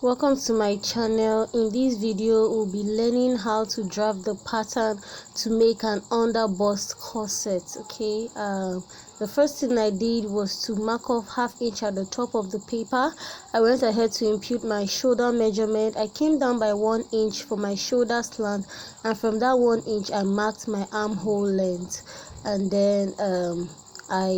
Welcome to my channel. In this video we'll be learning how to draft the pattern to make an underbust corset. Okay, the first thing I did was to mark off 1/2 inch at the top of the paper. I went ahead to impute my shoulder measurement. I came down by 1 inch for my shoulder slant, and from that 1 inch I marked my armhole length, and then I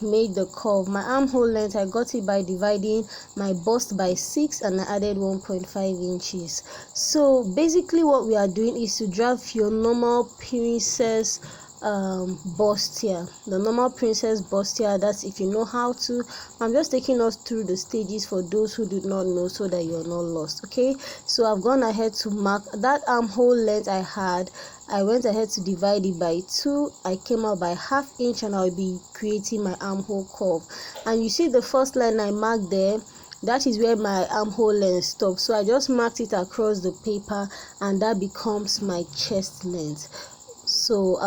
made the curve. My armhole length, I got it by dividing my bust by 6 and I added 1.5 inches. So basically what we are doing is to draft your normal princess bustier, the normal princess bustier. That's if you know how to. I'm just taking us through the stages for those who do not know, so that you're not lost. Okay, so I've gone ahead to mark that armhole length I had. I went ahead to divide it by 2. I came out by 1/2 inch, and I'll be creating my armhole curve. And you see the first line I marked there, that is where my armhole length stops. So I just marked it across the paper, and that becomes my chest length. So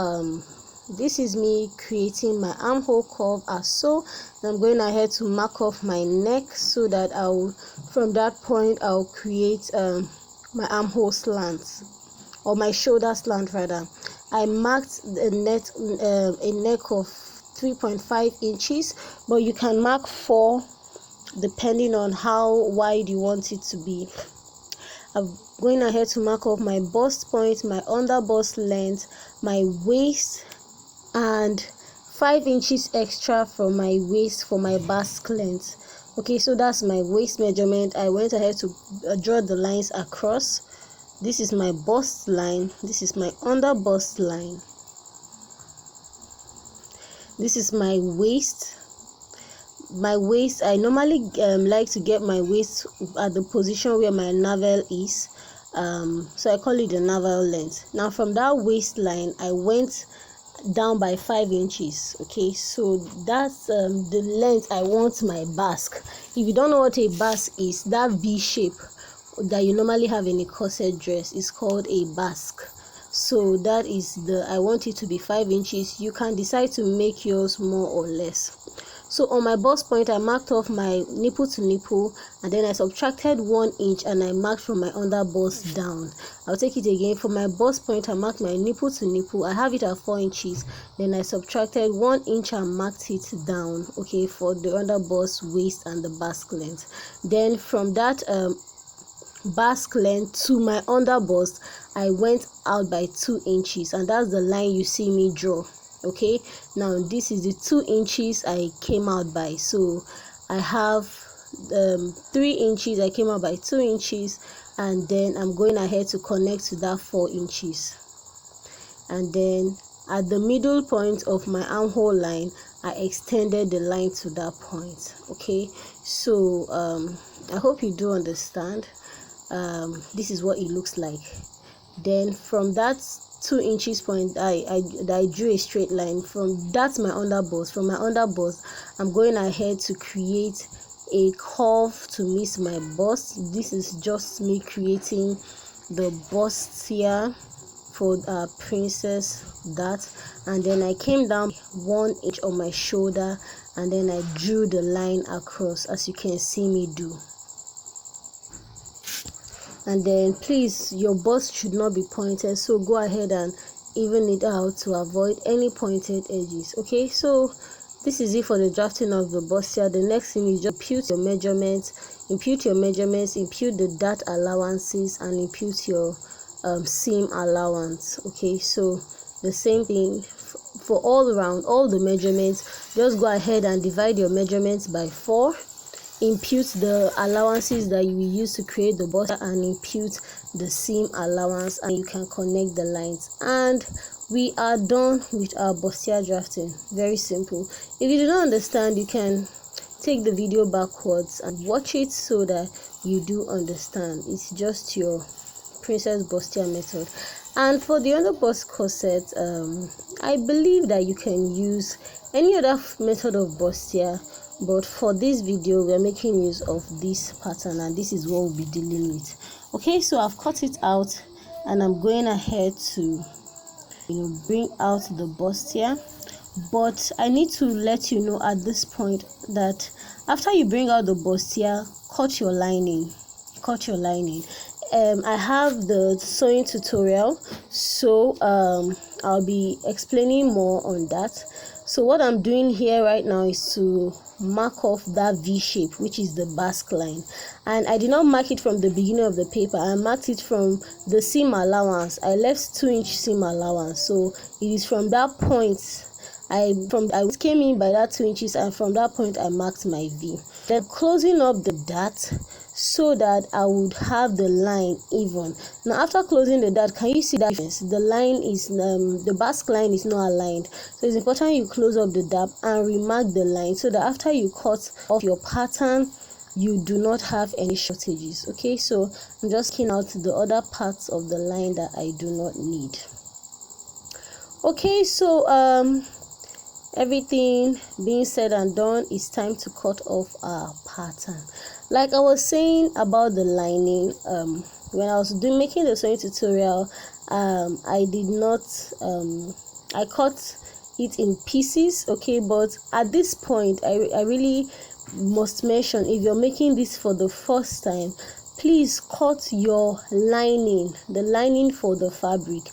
this is me creating my armhole curve as so. I'm going ahead to mark off my neck, so that from that point I'll create my armhole slant, or my shoulder slant rather. I marked a neck of 3.5 inches, but you can mark 4 depending on how wide you want it to be. I'm going ahead to mark off my bust point, my underbust length, my waist, and 5 inches extra from my waist for my bust length. Okay, so that's my waist measurement. I went ahead to draw the lines across. This is my bust line, this is my underbust line, this is my waist. My waist, I normally like to get my waist at the position where my navel is, so I call it the navel length. Now from that waistline I went down by 5 inches. Okay, so that's the length I want my basque. If you don't know what a basque is, that V shape that you normally have in a corset dress is called a basque. So that is I want it to be 5 inches. You can decide to make yours more or less. So on my bust point I marked off my nipple to nipple, and then I subtracted 1 inch and I marked from my underbust down. I'll take it again. For my bust point I marked my nipple to nipple. I have it at 4 inches. Then I subtracted 1 inch and marked it down. Okay, for the underbust, waist, and the basque length. Then from that basque length to my underbust I went out by 2 inches, and that's the line you see me draw. Okay, now this is the 2 inches I came out by. So I have 3 inches, I came out by 2 inches, and then I'm going ahead to connect to that 4 inches, and then at the middle point of my armhole line I extended the line to that point. Okay, so I hope you do understand. This is what it looks like. Then from that 2 inches point I drew a straight line. From that's my underbust. From my underbust I'm going ahead to create a curve to miss my bust. This is just me creating the bust here for princess that, and then I came down 1 inch on my shoulder, and then I drew the line across, as you can see me do. And then please, your bust should not be pointed, so go ahead and even it out to avoid any pointed edges. Okay, so this is it for the drafting of the bustier. The next thing is just impute your measurements, impute the dart allowances, and impute your seam allowance. Okay, so the same thing for all around, all the measurements. Just go ahead and divide your measurements by 4. Impute the allowances that you will use to create the bustier, and impute the seam allowance, and you can connect the lines, and we are done with our bustier drafting. Very simple. If you do not understand, you can take the video backwards and watch it so that you do understand. It's just your princess bustier method. And for the underbust corset, I believe that you can use any other method of bustier, but for this video we're making use of this pattern, and this is what we'll be dealing with. Okay, so I've cut it out, and I'm going ahead to bring out the bustier. But I need to let you know at this point that after you bring out the bustier, cut your lining. cut your lining. I have the sewing tutorial, so I'll be explaining more on that. So what I'm doing here right now is to mark off that V shape, which is the basque line, and I did not mark it from the beginning of the paper. I marked it from the seam allowance. I left 2-inch seam allowance, so it is from that point I came in by that 2 inches, and from that point I marked my V. Then closing up the dart so that I would have the line even. Now after closing the dart, can you see that difference? The line is the basque line is not aligned, so it's important you close up the dart and remark the line so that after you cut off your pattern you do not have any shortages. Okay, so I'm just cutting out the other parts of the line that I do not need. Okay, so everything being said and done, it's time to cut off our pattern. Like I was saying about the lining, when I was making the sewing tutorial, I did not I cut it in pieces. Okay, but at this point I really must mention, if you're making this for the first time, please cut your lining, the lining for the fabric.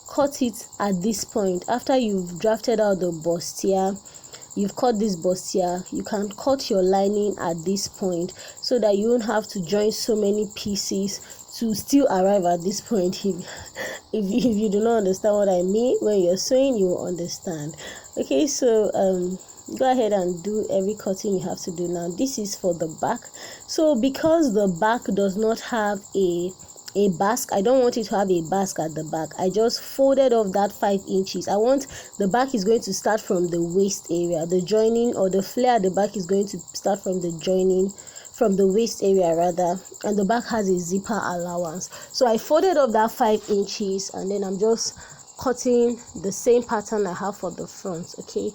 Cut it at this point. After you've drafted out the bustier, you've cut this bustier, you can cut your lining at this point so that you won't have to join so many pieces to still arrive at this point. If you do not understand what I mean, when you're sewing you will understand. Okay, so go ahead and do every cutting you have to do. Now this is for the back. So because the back does not have a basque, I don't want it to have a basque at the back. I just folded off that 5 inches. I want the back is going to start from the waist area. The joining or the flare at the back is going to start from the joining, from the waist area rather, and the back has a zipper allowance. So I folded off that 5 inches and then I'm just cutting the same pattern I have for the front. Okay,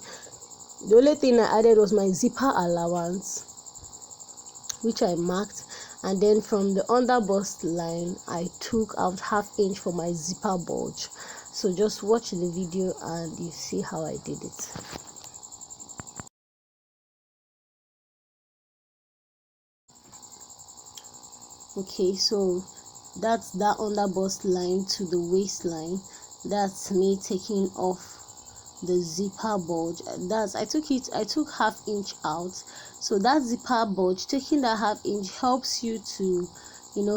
the only thing I added was my zipper allowance, which I marked, and then from the underbust line I took out 1/2 inch for my zipper bulge. So just watch the video and you see how I did it. Okay, so that's that underbust line to the waistline. That's me taking off the zipper bulge. That's I took 1/2 inch out. So that zipper bulge, taking that 1/2 inch helps you to,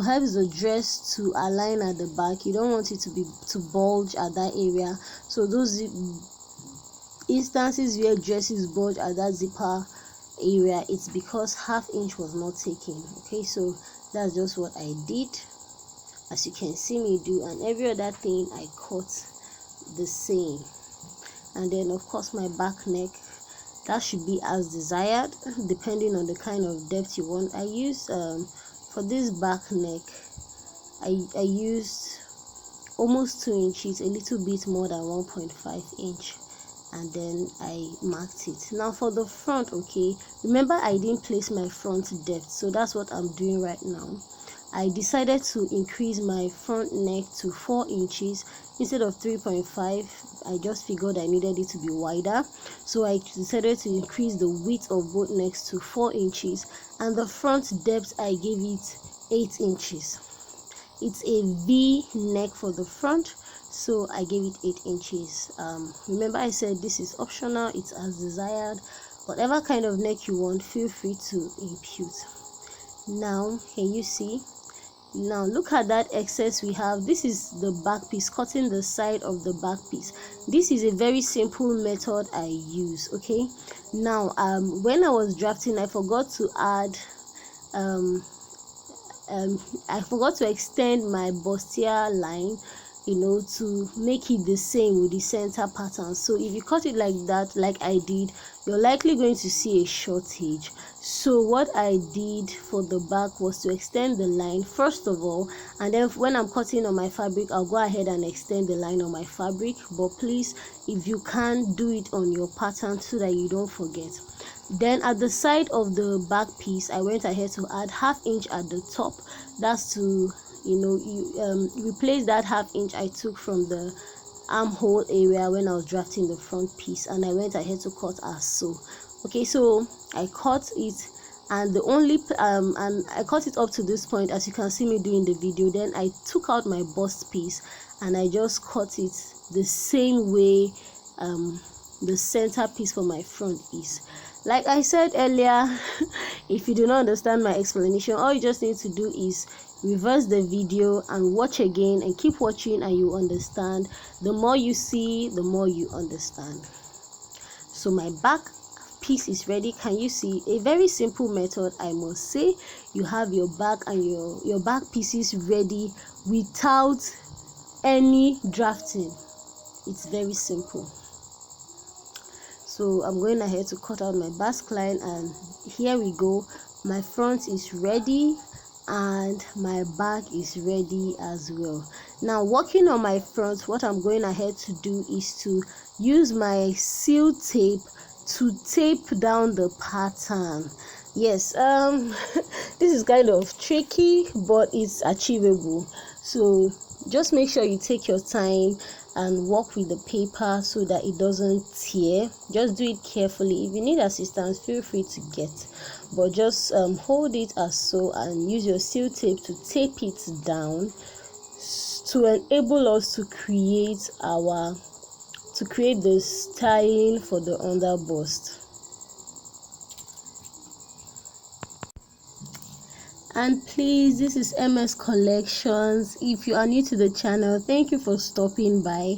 helps the dress to align at the back. You don't want it to bulge at that area. So those instances where dresses bulge at that zipper area, it's because 1/2 inch was not taken. Okay, so that's just what I did, as you can see me do, and every other thing I cut the same. And then of course my back neck, that should be as desired depending on the kind of depth you want. I used for this back neck I used almost 2 inches, a little bit more than 1.5 inch, and then I marked it. Now for the front, okay, remember I didn't place my front depth, so that's what I'm doing right now. I decided to increase my front neck to 4 inches instead of 3.5. I just figured I needed it to be wider, so I decided to increase the width of both necks to 4 inches, and the front depth I gave it 8 inches. It's a V neck for the front, so I gave it 8 inches. Remember I said this is optional, it's as desired. Whatever kind of neck you want, feel free to impute. Now can you see? Now look at that excess we have. This is the back piece, cutting the side of the back piece. This is a very simple method I use. Okay, now when I was drafting, I forgot to add I forgot to extend my bustier line, to make it the same with the center pattern. So if you cut it like that, like I did, you're likely going to see a shortage. So what I did for the back was to extend the line first of all, and then when I'm cutting on my fabric, I'll go ahead and extend the line on my fabric. But please, if you can, do it on your pattern so that you don't forget. Then at the side of the back piece, I went ahead to add 1/2 inch at the top. That's to replace that 1/2 inch I took from the armhole area when I was drafting the front piece, and I went ahead to cut as so. Okay, so I cut it and the only and I cut it up to this point, as you can see me doing the video. Then I took out my bust piece and I just cut it the same way the center piece for my front is. Like I said earlier, if you do not understand my explanation, all you just need to do is reverse the video and watch again, and keep watching, and you understand. The more you see, the more you understand. So my back piece is ready. Can you see? A very simple method, I must say. You have your back and your back pieces ready without any drafting. It's very simple. So I'm going ahead to cut out my bust line, and here we go. My front is ready and my back is ready as well. Now, working on my front, what I'm going ahead to do is to use my seal tape to tape down the pattern. Yes, this is kind of tricky, but it's achievable. So just make sure you take your time and work with the paper so that it doesn't tear. Just do it carefully. If you need assistance, feel free to get, but just hold it as so and use your seal tape to tape it down to enable us to create the styling for the underbust. And please, this is MS Collections. If you are new to the channel, thank you for stopping by.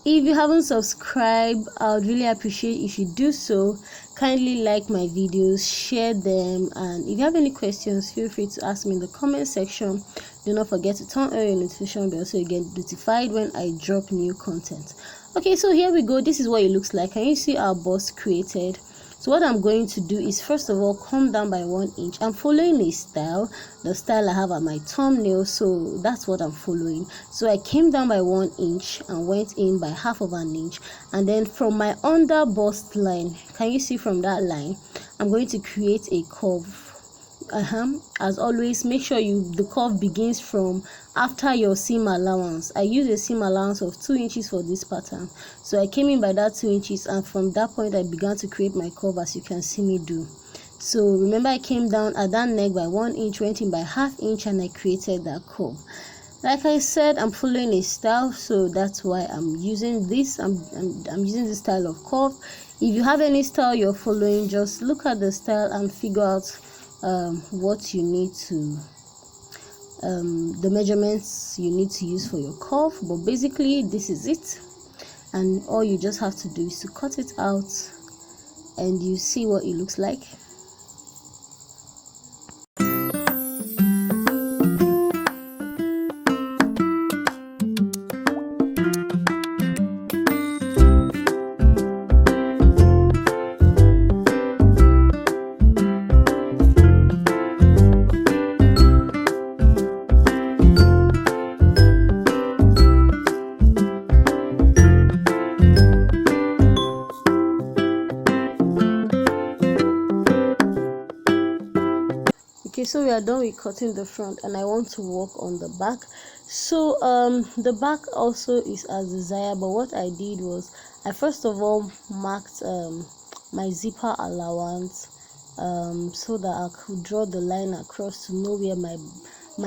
If you haven't subscribed, I would really appreciate if you do so. Kindly like my videos, share them, and if you have any questions, feel free to ask me in the comment section. Do not forget to turn on your notification bell so you get notified when I drop new content. Okay, so here we go. This is what it looks like. Can you see our bust created? So what I'm going to do is, first of all, come down by 1 inch. I'm following a style, the style I have at my thumbnail, so that's what I'm following. So I came down by 1 inch and went in by half of an inch, and then from my under bust line, can you see from that line, I'm going to create a curve. As always, make sure the curve begins from after your seam allowance. I use a seam allowance of 2 inches for this pattern, so I came in by that 2 inches, and from that point I began to create my curve, as you can see me do. So remember, I came down at that neck by 1 inch, went in by half inch, and I created that curve. Like I said, I'm following a style, so that's why I'm using this. I'm using this style of curve. If you have any style you're following, just look at the style and figure out what you need to the measurements you need to use for your curve. But basically, this is it, and all you just have to do is to cut it out, and you see what it looks like. Okay, so we are done with cutting the front, and I want to work on the back. So the back also is as desired, but what I did was, I first of all marked my zipper allowance so that I could draw the line across to know where my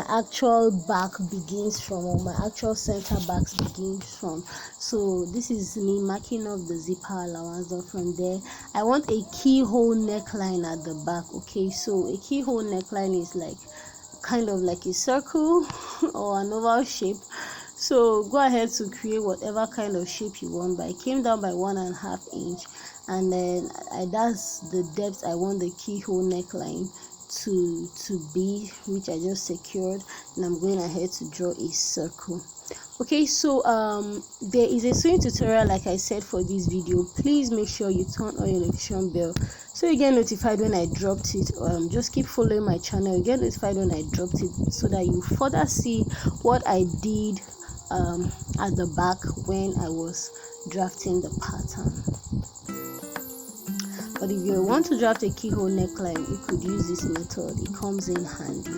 actual back begins from, or my actual center back begins from. So this is me marking off the zipper allowance. And from there, I want a keyhole neckline at the back. Okay, so a keyhole neckline is like kind of like a circle or an oval shape. So go ahead to create whatever kind of shape you want. But I came down by 1.5 inch, and then that's the depth I want the keyhole neckline to be, which I just secured, and I'm going ahead to draw a circle. Okay, so there is a sewing tutorial, like I said, for this video. Please make sure you turn on your notification bell so you get notified when I dropped it. Just keep following my channel, you get notified when I dropped it, so that you further see what I did at the back when I was drafting the pattern. But if you want to draft a keyhole neckline, you could use this method. It comes in handy.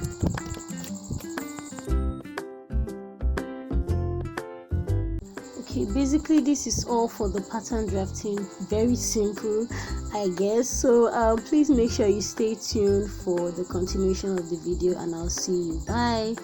Okay, basically this is all for the pattern drafting. Very simple, I guess. So please make sure you stay tuned for the continuation of the video, and I'll see you. Bye.